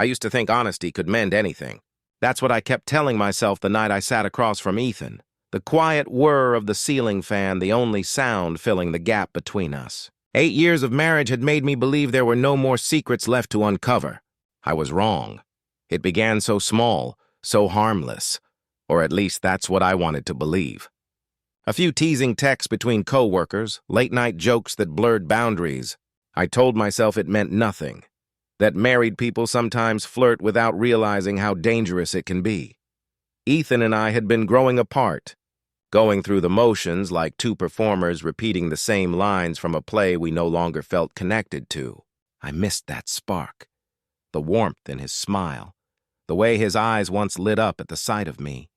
I used to think honesty could mend anything. That's what I kept telling myself the night I sat across from Ethan. The quiet whir of the ceiling fan, the only sound filling the gap between us. 8 years of marriage had made me believe there were no more secrets left to uncover. I was wrong. It began so small, so harmless. Or at least that's what I wanted to believe. A few teasing texts between co-workers, late-night jokes that blurred boundaries. I told myself it meant nothing. That married people sometimes flirt without realizing how dangerous it can be. Ethan and I had been growing apart, going through the motions like two performers repeating the same lines from a play we no longer felt connected to. I missed that spark, the warmth in his smile, the way his eyes once lit up at the sight of me.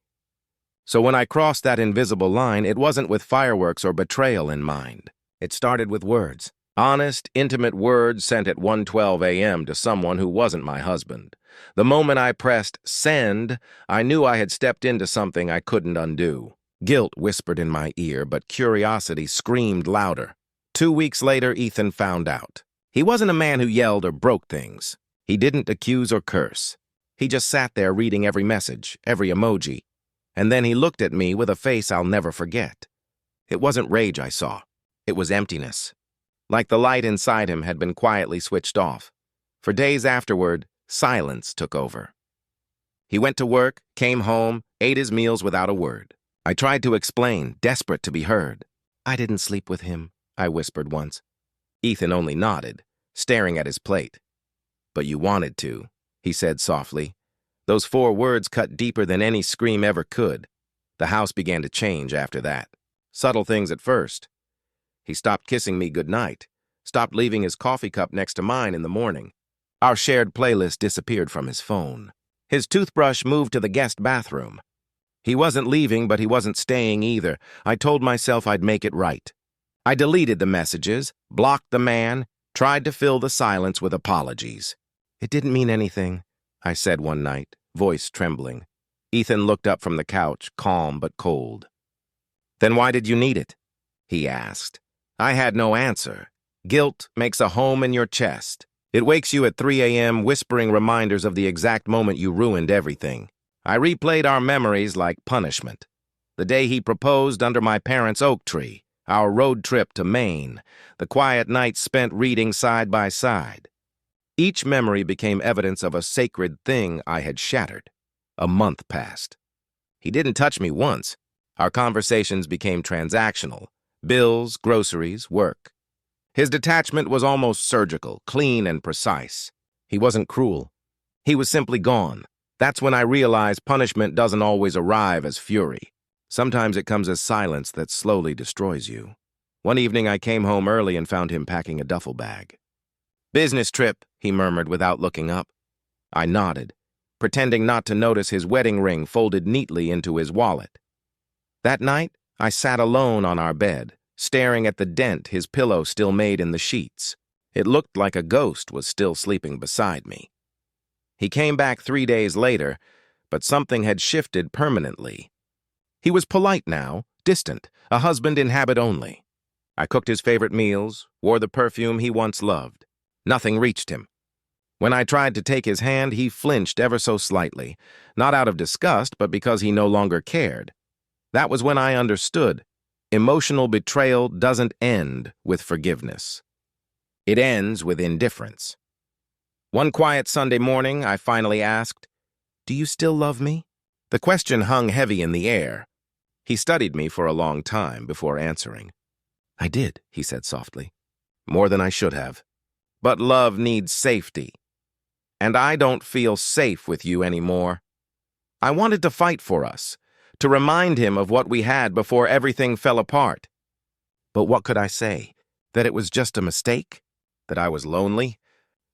So when I crossed that invisible line, it wasn't with fireworks or betrayal in mind. It started with words. Honest, intimate words sent at 1:12 a.m. to someone who wasn't my husband. The moment I pressed send, I knew I had stepped into something I couldn't undo. Guilt whispered in my ear, but curiosity screamed louder. 2 weeks later, Ethan found out. He wasn't a man who yelled or broke things. He didn't accuse or curse. He just sat there reading every message, every emoji. And then he looked at me with a face I'll never forget. It wasn't rage I saw. It was emptiness. Like the light inside him had been quietly switched off. For days afterward, silence took over. He went to work, came home, ate his meals without a word. I tried to explain, desperate to be heard. I didn't sleep with him, I whispered once. Ethan only nodded, staring at his plate. But you wanted to, he said softly. Those 4 words cut deeper than any scream ever could. The house began to change after that. Subtle things at first. He stopped kissing me goodnight, stopped leaving his coffee cup next to mine in the morning. Our shared playlist disappeared from his phone. His toothbrush moved to the guest bathroom. He wasn't leaving, but he wasn't staying either. I told myself I'd make it right. I deleted the messages, blocked the man, tried to fill the silence with apologies. It didn't mean anything, I said one night, voice trembling. Ethan looked up from the couch, calm but cold. Then why did you need it? He asked. I had no answer. Guilt makes a home in your chest. It wakes you at 3 a.m. whispering reminders of the exact moment you ruined everything. I replayed our memories like punishment. The day he proposed under my parents' oak tree, our road trip to Maine, the quiet nights spent reading side by side. Each memory became evidence of a sacred thing I had shattered. A month passed. He didn't touch me once. Our conversations became transactional. Bills, groceries, work. His detachment was almost surgical, clean and precise. He wasn't cruel. He was simply gone. That's when I realized punishment doesn't always arrive as fury. Sometimes it comes as silence that slowly destroys you. One evening I came home early and found him packing a duffel bag. Business trip, he murmured without looking up. I nodded, pretending not to notice his wedding ring folded neatly into his wallet. That night, I sat alone on our bed, staring at the dent his pillow still made in the sheets. It looked like a ghost was still sleeping beside me. He came back 3 days later, but something had shifted permanently. He was polite now, distant, a husband in habit only. I cooked his favorite meals, wore the perfume he once loved. Nothing reached him. When I tried to take his hand, he flinched ever so slightly, not out of disgust, but because he no longer cared. That was when I understood. Emotional betrayal doesn't end with forgiveness. It ends with indifference. One quiet Sunday morning, I finally asked, "Do you still love me?" The question hung heavy in the air. He studied me for a long time before answering. "I did," he said softly. "More than I should have. But love needs safety. And I don't feel safe with you anymore." I wanted to fight for us, to remind him of what we had before everything fell apart. But what could I say? That it was just a mistake? That I was lonely?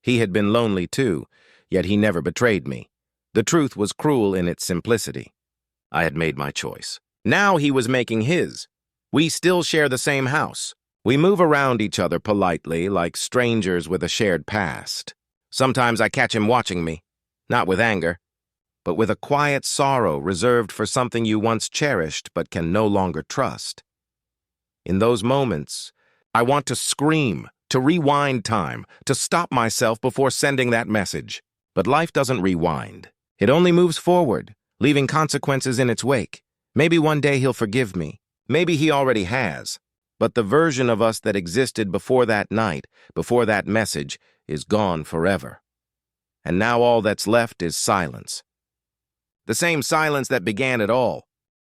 He had been lonely too, yet he never betrayed me. The truth was cruel in its simplicity. I had made my choice. Now he was making his. We still share the same house. We move around each other politely, like strangers with a shared past. Sometimes I catch him watching me, not with anger, but with a quiet sorrow reserved for something you once cherished but can no longer trust. In those moments, I want to scream, to rewind time, to stop myself before sending that message. But life doesn't rewind. It only moves forward, leaving consequences in its wake. Maybe one day he'll forgive me. Maybe he already has. But the version of us that existed before that night, before that message, is gone forever. And now all that's left is silence. The same silence that began it all.